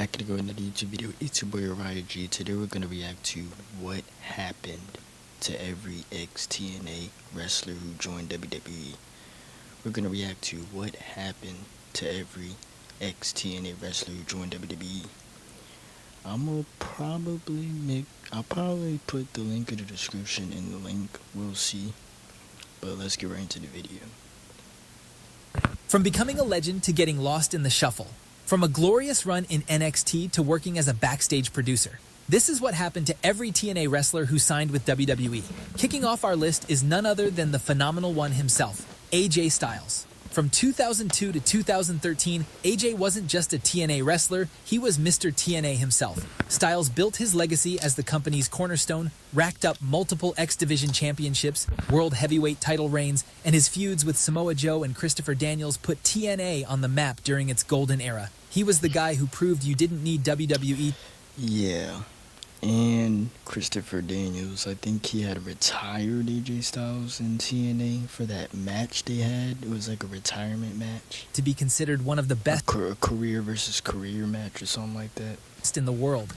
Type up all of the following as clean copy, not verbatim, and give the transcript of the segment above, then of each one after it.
back to go another YouTube video. It's your boy Ryan G. Today we're gonna react to what happened to every ex-TNA wrestler who joined WWE. We're gonna react to what happened to every ex-TNA wrestler who joined WWE. I'll probably put the link in the description in the link. We'll see. But let's get right into the video. From becoming a legend to getting lost in the shuffle. From a glorious run in NXT to working as a backstage producer. This is what happened to every TNA wrestler who signed with WWE. Kicking off our list is none other than the phenomenal one himself, AJ Styles. From 2002 to 2013, AJ wasn't just a TNA wrestler, he was Mr. TNA himself. Styles built his legacy as the company's cornerstone, racked up multiple X Division championships, world heavyweight title reigns, and his feuds with Samoa Joe and Christopher Daniels put TNA on the map during its golden era. He was the guy who proved you didn't need WWE. Yeah. And Christopher Daniels, I think he had retired AJ Styles in TNA for that match they had. It was like a retirement match. To be considered one of the best. A career versus career match or something like that. In the world.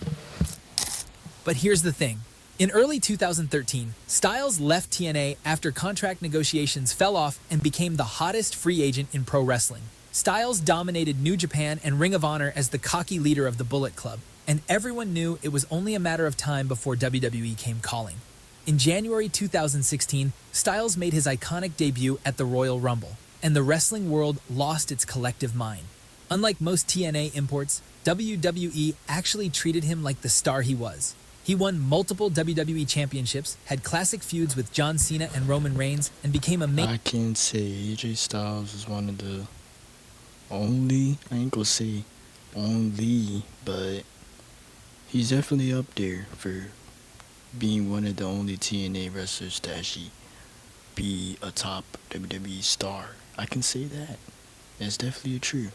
But here's the thing. In early 2013, Styles left TNA after contract negotiations fell off and became the hottest free agent in pro wrestling. Styles dominated New Japan and Ring of Honor as the cocky leader of the Bullet Club. And everyone knew it was only a matter of time before WWE came calling. In January 2016, Styles made his iconic debut at the Royal Rumble, and the wrestling world lost its collective mind. Unlike most TNA imports, WWE actually treated him like the star he was. He won multiple WWE championships, had classic feuds with John Cena and Roman Reigns, and became a main... I can say AJ Styles is one of the only, I ain't gonna say only, but he's definitely up there for being one of the only TNA wrestlers to actually be a top WWE star. I can say that. That's definitely true.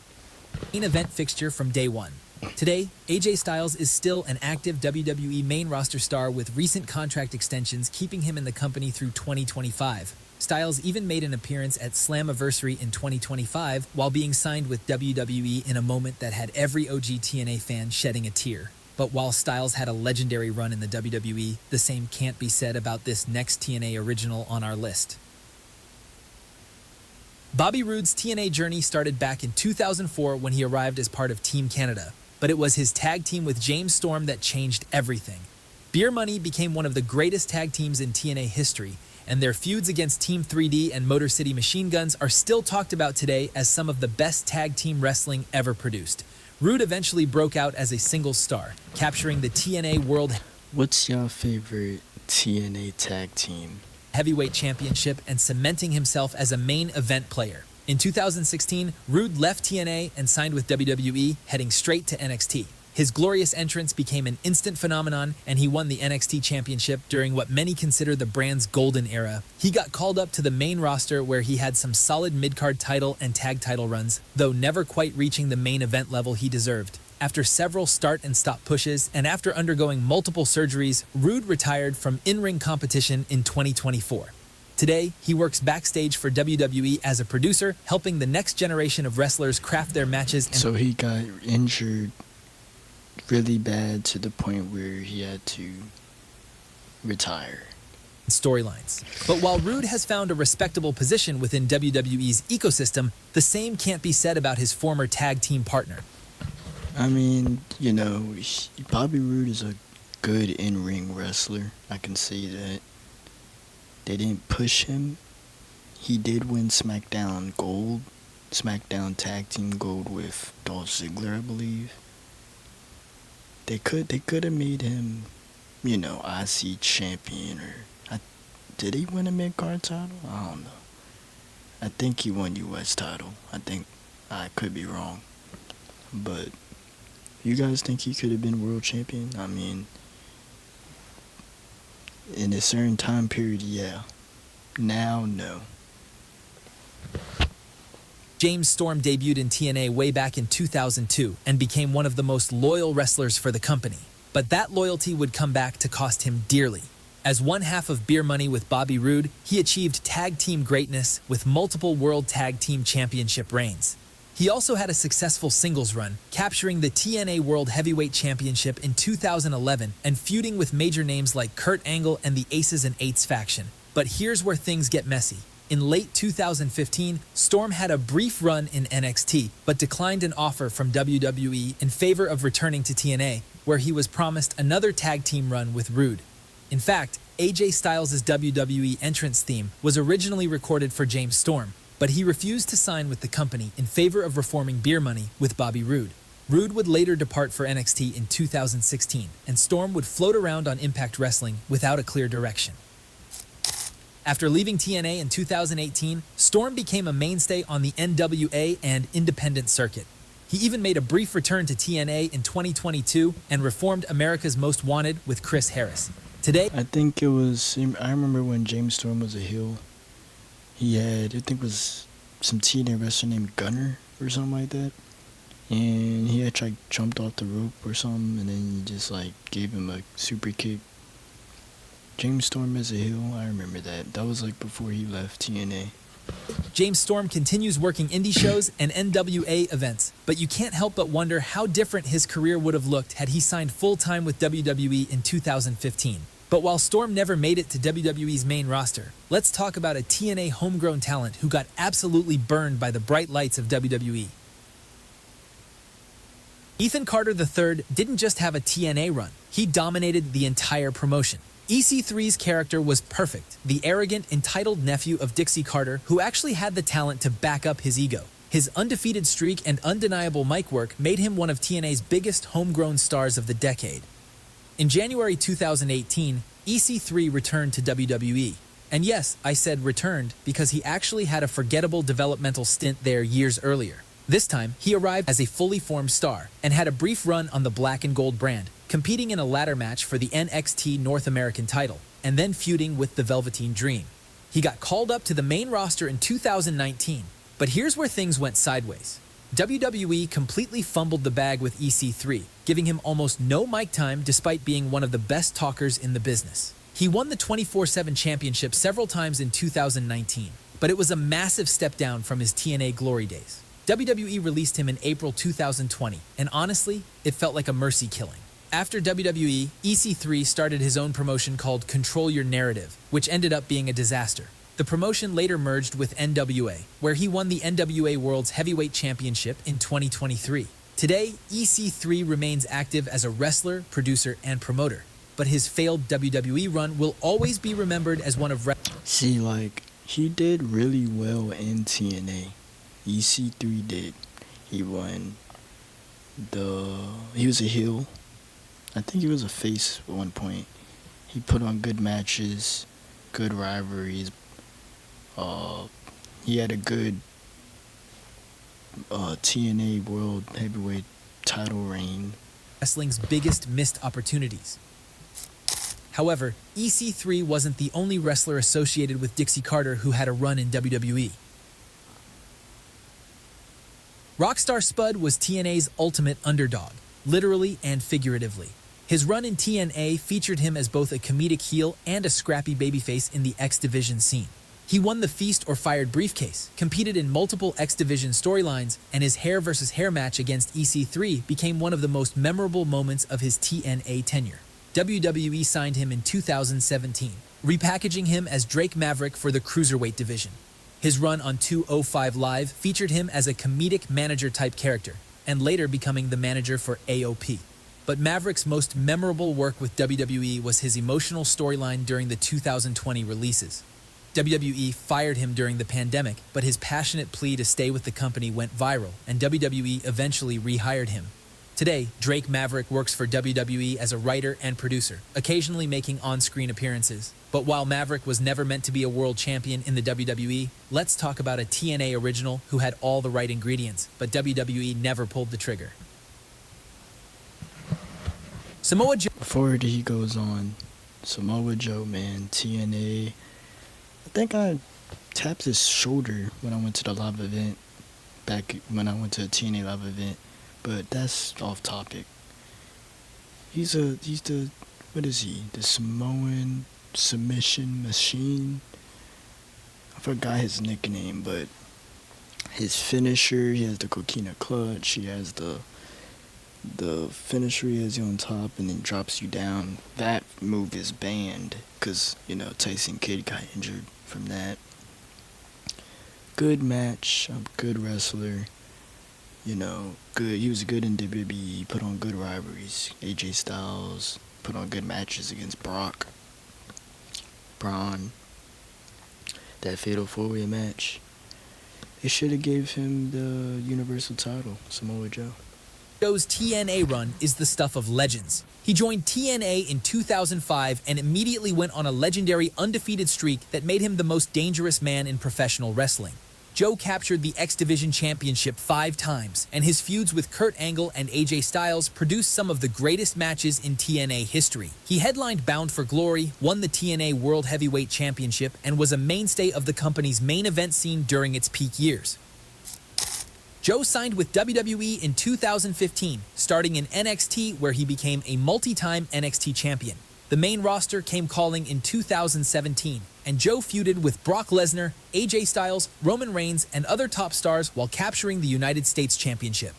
Main event fixture from day one. Today, AJ Styles is still an active WWE main roster star with recent contract extensions keeping him in the company through 2025. Styles even made an appearance at Slammiversary in 2025 while being signed with WWE in a moment that had every OG TNA fan shedding a tear. But while Styles had a legendary run in the WWE, the same can't be said about this next TNA original on our list. Bobby Roode's TNA journey started back in 2004 when he arrived as part of Team Canada, but it was his tag team with James Storm that changed everything. Beer Money became one of the greatest tag teams in TNA history, and their feuds against Team 3D and Motor City Machine Guns are still talked about today as some of the best tag team wrestling ever produced. Roode eventually broke out as a single star, capturing the TNA World What's your favorite TNA tag team? Heavyweight Championship and cementing himself as a main event player. In 2016, Roode left TNA and signed with WWE, heading straight to NXT. His glorious entrance became an instant phenomenon, and he won the NXT Championship during what many consider the brand's golden era. He got called up to the main roster where he had some solid mid-card title and tag title runs, though never quite reaching the main event level he deserved. After several start and stop pushes, and after undergoing multiple surgeries, Roode retired from in-ring competition in 2024. Today, he works backstage for WWE as a producer, helping the next generation of wrestlers craft their matches. So he got injured really bad to the point where he had to retire. Storylines. But while Roode has found a respectable position within WWE's ecosystem, the same can't be said about his former tag team partner. I mean, you know, Bobby Roode is a good in-ring wrestler. I can say that. They didn't push him. He did win SmackDown Gold, SmackDown Tag Team Gold with Dolph Ziggler, I believe. They could have made him, you know, IC champion, or did he win a mid-card title? I don't know. I think he won US title. I could be wrong, but you guys think he could have been world champion? I mean, in a certain time period, yeah. Now, no. James Storm debuted in TNA way back in 2002 and became one of the most loyal wrestlers for the company. But that loyalty would come back to cost him dearly. As one half of Beer Money with Bobby Roode, he achieved tag team greatness with multiple World Tag Team Championship reigns. He also had a successful singles run, capturing the TNA World Heavyweight Championship in 2011 and feuding with major names like Kurt Angle and the Aces and Eights faction. But here's where things get messy. In late 2015, Storm had a brief run in NXT, but declined an offer from WWE in favor of returning to TNA, where he was promised another tag team run with Rude. In fact, AJ Styles' WWE entrance theme was originally recorded for James Storm, but he refused to sign with the company in favor of reforming Beer Money with Bobby Roode. Roode would later depart for NXT in 2016, and Storm would float around on Impact Wrestling without a clear direction. After leaving TNA in 2018, Storm became a mainstay on the NWA and independent circuit. He even made a brief return to TNA in 2022 and reformed America's Most Wanted with Chris Harris. Today, I think it was, I remember when James Storm was a heel, he had, I think it was some TNA wrestler named Gunner or something like that. And he had jumped off the rope or something, and then you just like gave him a super kick. James Storm as a heel, I remember that. That was like before he left TNA. James Storm continues working indie shows and NWA events, but you can't help but wonder how different his career would have looked had he signed full-time with WWE in 2015. But while Storm never made it to WWE's main roster, let's talk about a TNA homegrown talent who got absolutely burned by the bright lights of WWE. Ethan Carter III didn't just have a TNA run, he dominated the entire promotion. EC3's character was perfect, the arrogant, entitled nephew of Dixie Carter who actually had the talent to back up his ego. His undefeated streak and undeniable mic work made him one of TNA's biggest homegrown stars of the decade. In January 2018, EC3 returned to WWE. And yes, I said returned because he actually had a forgettable developmental stint there years earlier. This time, he arrived as a fully formed star and had a brief run on the black and gold brand, competing in a ladder match for the NXT North American title, and then feuding with the Velveteen Dream. He got called up to the main roster in 2019, but here's where things went sideways. WWE completely fumbled the bag with EC3, giving him almost no mic time despite being one of the best talkers in the business. He won the 24/7 championship several times in 2019, but it was a massive step down from his TNA glory days. WWE released him in April 2020, and honestly, it felt like a mercy killing. After WWE, EC3 started his own promotion called Control Your Narrative, which ended up being a disaster. The promotion later merged with NWA, where he won the NWA World's Heavyweight Championship in 2023. Today, EC3 remains active as a wrestler, producer, and promoter, but his failed WWE run will always be remembered as one of See, like, he did really well in TNA. EC3 did. He won he was a heel. I think he was a face at one point. He put on good matches, good rivalries. He had a good TNA World Heavyweight title reign. wrestling's biggest missed opportunities. However, EC3 wasn't the only wrestler associated with Dixie Carter who had a run in WWE. Rockstar Spud was TNA's ultimate underdog, literally and figuratively. His run in TNA featured him as both a comedic heel and a scrappy babyface in the X Division scene. He won the Feast or Fired briefcase, competed in multiple X Division storylines, and his hair versus hair match against EC3 became one of the most memorable moments of his TNA tenure. WWE signed him in 2017, repackaging him as Drake Maverick for the Cruiserweight division. His run on 205 Live featured him as a comedic manager-type character, and later becoming the manager for AOP. But Maverick's most memorable work with WWE was his emotional storyline during the 2020 releases. WWE fired him during the pandemic, but his passionate plea to stay with the company went viral, and WWE eventually rehired him. Today, Drake Maverick works for WWE as a writer and producer, occasionally making on-screen appearances. But while Maverick was never meant to be a world champion in the WWE, let's talk about a TNA original who had all the right ingredients, but WWE never pulled the trigger. Samoa Joe. Before he goes on, Samoa Joe, man, TNA. I think I tapped his shoulder when I went to the live event, back when I went to a TNA live event, but that's off topic. He's the, what is he? The Samoan submission machine? I forgot his nickname, but his finisher, he has the coquina clutch, he has the finisher he has you on top and then drops you down. That move is banned because, Tyson Kidd got injured from that. Good match, a good wrestler. Good. He was good in WWE. He put on good rivalries. AJ Styles put on good matches against Brock, Braun. That fatal 4-way match. They should have gave him the Universal title, Samoa Joe. Joe's TNA run is the stuff of legends. He joined TNA in 2005 and immediately went on a legendary undefeated streak that made him the most dangerous man in professional wrestling. Joe captured the X Division Championship 5 times, and his feuds with Kurt Angle and AJ Styles produced some of the greatest matches in TNA history. He headlined Bound for Glory, won the TNA World Heavyweight Championship, and was a mainstay of the company's main event scene during its peak years. Joe signed with WWE in 2015, starting in NXT where he became a multi-time NXT champion. The main roster came calling in 2017, and Joe feuded with Brock Lesnar, AJ Styles, Roman Reigns, and other top stars while capturing the United States Championship.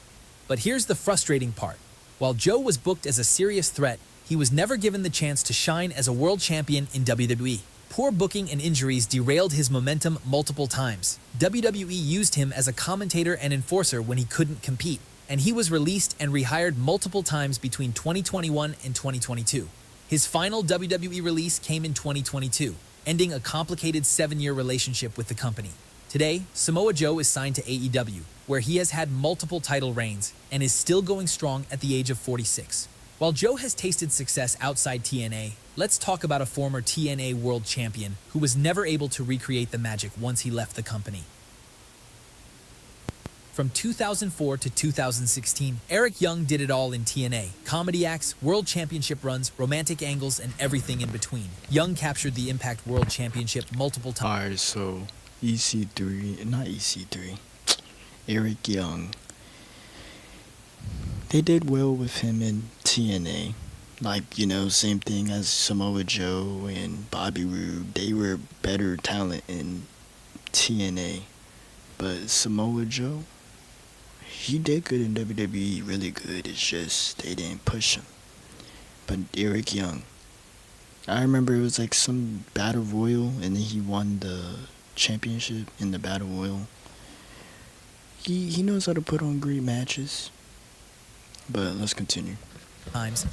But here's the frustrating part. While Joe was booked as a serious threat, he was never given the chance to shine as a world champion in WWE. Poor booking and injuries derailed his momentum multiple times. WWE used him as a commentator and enforcer when he couldn't compete, and he was released and rehired multiple times between 2021 and 2022. His final WWE release came in 2022, ending a complicated 7-year relationship with the company. Today, Samoa Joe is signed to AEW, where he has had multiple title reigns and is still going strong at the age of 46. While Joe has tasted success outside TNA, let's talk about a former TNA World Champion who was never able to recreate the magic once he left the company. From 2004 to 2016, Eric Young did it all in TNA. Comedy acts, world championship runs, romantic angles, and everything in between. Young captured the Impact World Championship multiple times. Alright, so not EC3, Eric Young. They did well with him in TNA. Same thing as Samoa Joe and Bobby Roode. They were better talent in TNA. But Samoa Joe, he did good in WWE, really good. It's just they didn't push him. But Eric Young, I remember it was like some battle royal, and then he won the championship in the battle royal. He knows how to put on great matches. But let's continue.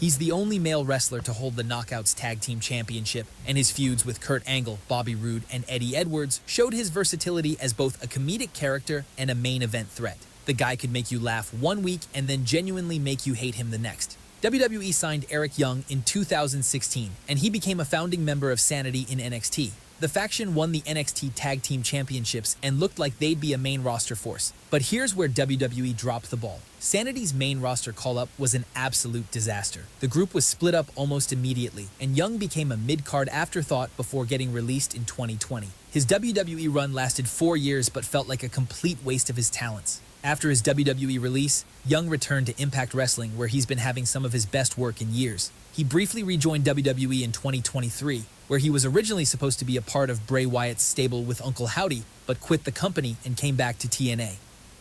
He's the only male wrestler to hold the Knockouts Tag Team Championship, and his feuds with Kurt Angle, Bobby Roode, and Eddie Edwards showed his versatility as both a comedic character and a main event threat. The guy could make you laugh one week and then genuinely make you hate him the next. WWE signed Eric Young in 2016, and he became a founding member of Sanity in NXT. The faction won the NXT Tag Team Championships and looked like they'd be a main roster force. But here's where WWE dropped the ball. Sanity's main roster call-up was an absolute disaster. The group was split up almost immediately, and Young became a mid-card afterthought before getting released in 2020. His WWE run lasted 4 years but felt like a complete waste of his talents. After his WWE release, Young returned to Impact Wrestling, where he's been having some of his best work in years. He briefly rejoined WWE in 2023, where he was originally supposed to be a part of Bray Wyatt's stable with Uncle Howdy, but quit the company and came back to TNA.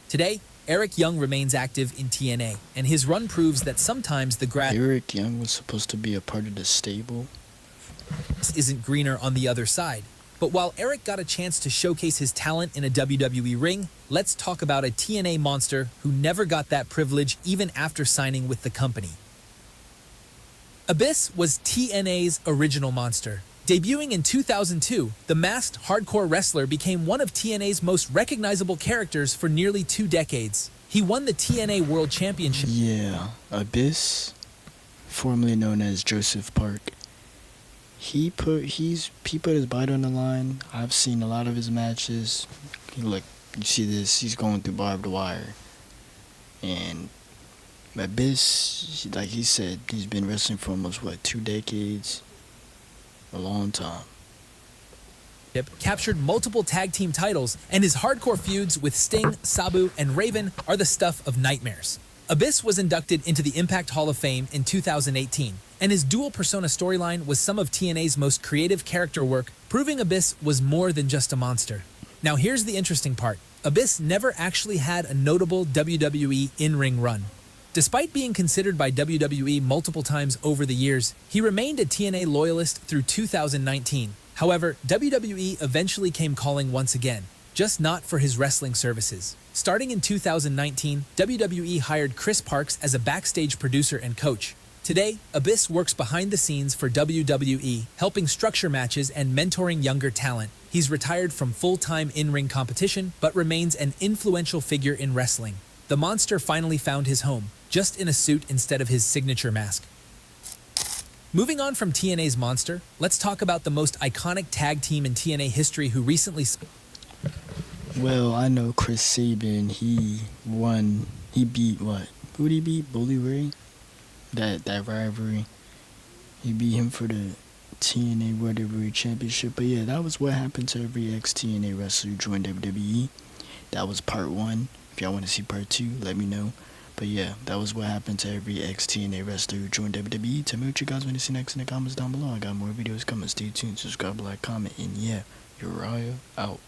Today, Eric Young remains active in TNA, and his run proves that sometimes the grass Eric Young was supposed to be a part of the stable. Isn't greener on the other side. But while Eric got a chance to showcase his talent in a WWE ring, let's talk about a TNA monster who never got that privilege even after signing with the company. Abyss was TNA's original monster. Debuting in 2002, the masked hardcore wrestler became one of TNA's most recognizable characters for nearly 2 decades. He won the TNA World Championship. Yeah, Abyss, formerly known as Joseph Park. He put his body on the line. I've seen a lot of his matches. Look, you see this, he's going through barbed wire. And Abyss, like he said, he's been wrestling for almost, 2 decades? A long time. Captured multiple tag team titles, and his hardcore feuds with Sting, Sabu, and Raven are the stuff of nightmares. Abyss was inducted into the Impact Hall of Fame in 2018, and his dual persona storyline was some of TNA's most creative character work, proving Abyss was more than just a monster. Now here's the interesting part. Abyss never actually had a notable WWE in-ring run. Despite being considered by WWE multiple times over the years, he remained a TNA loyalist through 2019. However, WWE eventually came calling once again, just not for his wrestling services. Starting in 2019, WWE hired Chris Parks as a backstage producer and coach. Today, Abyss works behind the scenes for WWE, helping structure matches and mentoring younger talent. He's retired from full-time in-ring competition, but remains an influential figure in wrestling. The monster finally found his home, just in a suit instead of his signature mask. Moving on from TNA's monster, let's talk about the most iconic tag team in TNA history who recently... Well, I know Chris Sabin, he won, he beat what? Who'd he beat? Bully Ray? That rivalry. He beat him for the TNA World Heavyweight Championship. But yeah, that was what happened to every ex-TNA wrestler who joined WWE. That was part 1. If y'all want to see part 2, let me know. But yeah, that was what happened to every ex-TNA wrestler who joined WWE. Tell me what you guys want to see next in the comments down below. I got more videos coming. Stay tuned, subscribe, like, comment, and yeah, Uriah out.